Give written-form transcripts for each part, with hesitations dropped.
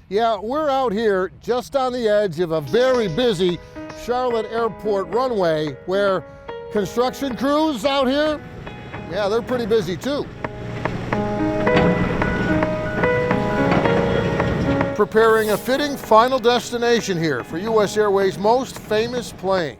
Yeah, we're out here just on the edge of a very busy Charlotte Airport runway where construction crews out here, yeah, they're pretty busy too. Preparing a fitting final destination here for US Airways' most famous plane.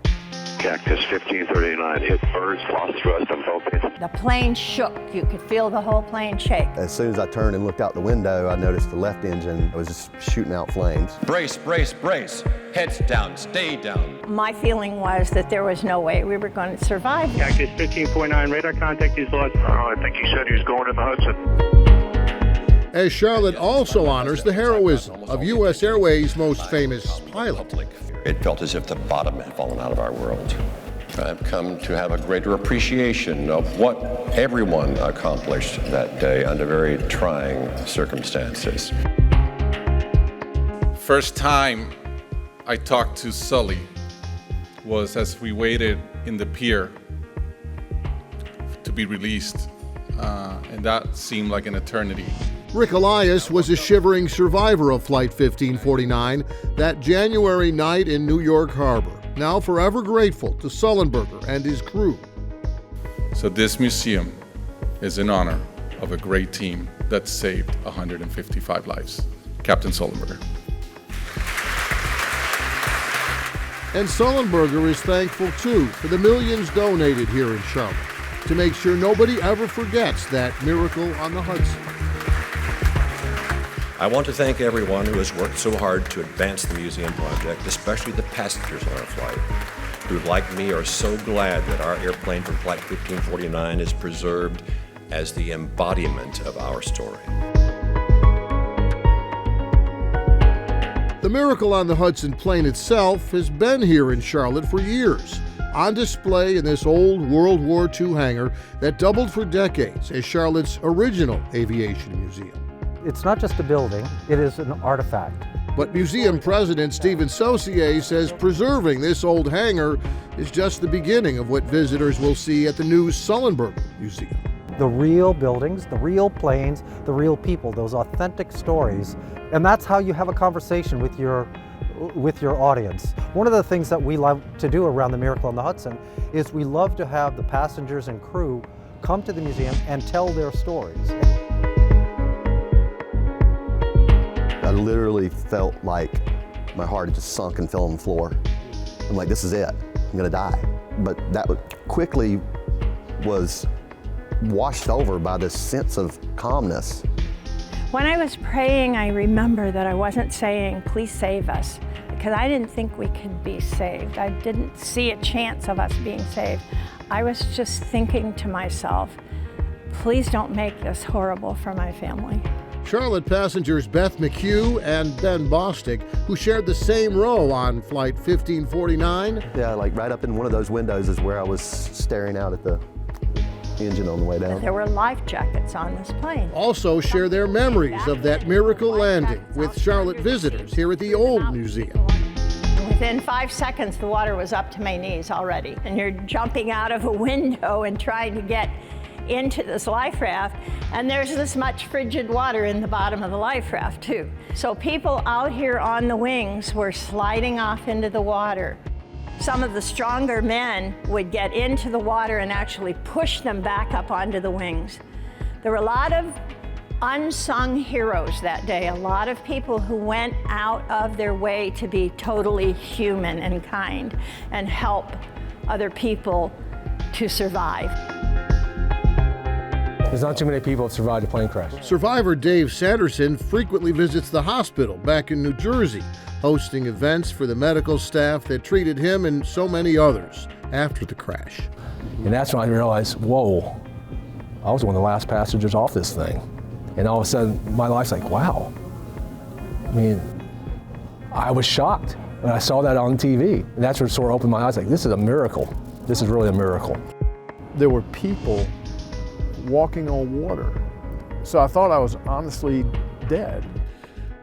Cactus 1539 hit birds, lost thrust on both ends. The plane shook. You could feel the whole plane shake. As soon as I turned and looked out the window, I noticed the left engine was just shooting out flames. Brace, brace, brace. Heads down, stay down. My feeling was that there was no way we were going to survive. Cactus 1549, radar contact is lost. I think he said he was going in the Hudson. As Charlotte also honors the heroism of US Airways' most famous pilot. It felt as if the bottom had fallen out of our world. I've come to have a greater appreciation of what everyone accomplished that day under very trying circumstances. First time I talked to Sully was as we waited in the pier to be released, and that seemed like an eternity. Rick Elias was a shivering survivor of Flight 1549 that January night in New York Harbor, now forever grateful to Sullenberger and his crew. So this museum is in honor of a great team that saved 155 lives. Captain Sullenberger. And Sullenberger is thankful too for the millions donated here in Charlotte to make sure nobody ever forgets that miracle on the Hudson. I want to thank everyone who has worked so hard to advance the museum project, especially the passengers on our flight, who, like me, are so glad that our airplane from Flight 1549 is preserved as the embodiment of our story. The miracle on the Hudson plane itself has been here in Charlotte for years, on display in this old World War II hangar that doubled for decades as Charlotte's original aviation museum. It's not just a building, it is an artifact. But museum president Stephen Saucier says preserving this old hangar is just the beginning of what visitors will see at the new Sullenberger Museum. The real buildings, the real planes, the real people, those authentic stories. And that's how you have a conversation with your audience. One of the things that we love to do around the Miracle on the Hudson is we love to have the passengers and crew come to the museum and tell their stories. I literally felt like my heart had just sunk and fell on the floor. I'm like, this is it, I'm gonna die. But that quickly was washed over by this sense of calmness. When I was praying, I remember that I wasn't saying, please save us, because I didn't think we could be saved. I didn't see a chance of us being saved. I was just thinking to myself, please don't make this horrible for my family. Charlotte passengers Beth McHugh and Ben Bostic, who shared the same row on Flight 1549. Yeah, like right up in one of those windows is where I was staring out at the engine on the way down. There were life jackets on this plane. Also share their memories of that miracle landing with Charlotte visitors here at the old museum. Within 5 seconds, the water was up to my knees already. And you're jumping out of a window and trying to get into this life raft, and there's this much frigid water in the bottom of the life raft too. So people out here on the wings were sliding off into the water. Some of the stronger men would get into the water and actually push them back up onto the wings. There were a lot of unsung heroes that day, a lot of people who went out of their way to be totally human and kind and help other people to survive. There's not too many people that survived a plane crash. Survivor Dave Sanderson frequently visits the hospital back in New Jersey, hosting events for the medical staff that treated him and so many others after the crash. And that's when I realized, whoa, I was one of the last passengers off this thing. And all of a sudden, my life's like, wow. I mean, I was shocked when I saw that on TV. And that's what sort of opened my eyes, like, this is a miracle. This is really a miracle. There were people walking on water. So I thought I was honestly dead.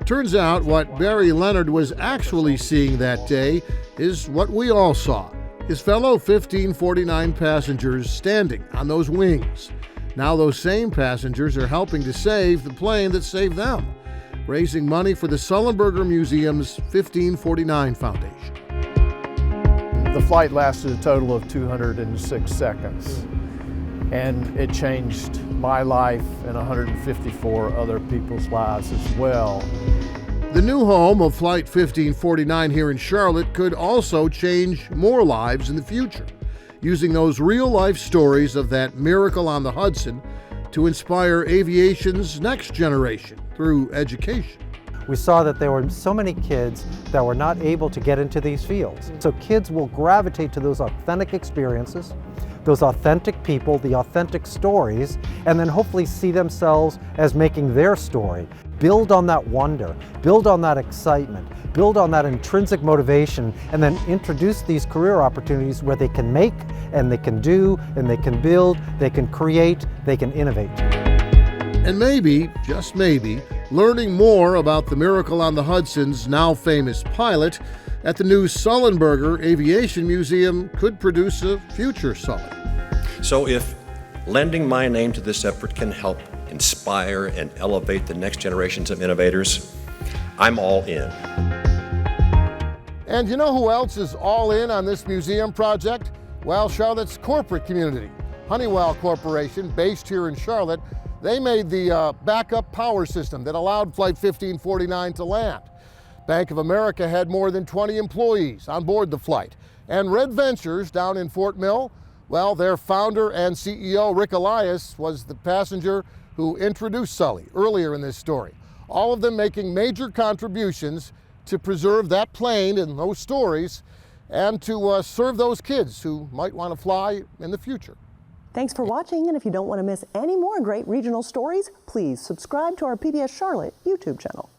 Turns out what Barry Leonard was actually seeing that day is what we all saw. His fellow 1549 passengers standing on those wings. Now those same passengers are helping to save the plane that saved them. raising money for the Sullenberger Museum's 1549 Foundation. The flight lasted a total of 206 seconds, and it changed my life and 154 other people's lives as well. The new home of Flight 1549 here in Charlotte could also change more lives in the future, using those real-life stories of that miracle on the Hudson to inspire aviation's next generation through education. We saw that there were so many kids that were not able to get into these fields. So kids will gravitate to those authentic experiences, those authentic people, the authentic stories, and then hopefully see themselves as making their story. Build on that wonder, build on that excitement, build on that intrinsic motivation, and then introduce these career opportunities where they can make, and they can do, and they can build, they can create, they can innovate. And maybe, just maybe, learning more about the miracle on the Hudson's now famous pilot at the new Sullenberger Aviation Museum could produce a future Sully. So if lending my name to this effort can help inspire and elevate the next generations of innovators, I'm all in. And you know who else is all in on this museum project? Well, Charlotte's corporate community. Honeywell Corporation, based here in Charlotte, they made the backup power system that allowed Flight 1549 to land. Bank of America had more than 20 employees on board the flight. And Red Ventures down in Fort Mill, well, their founder and CEO, Rick Elias, was the passenger who introduced Sully earlier in this story. All of them making major contributions to preserve that plane and those stories and to serve those kids who might want to fly in the future. Thanks for watching, and if you don't want to miss any more great regional stories, please subscribe to our PBS Charlotte YouTube channel.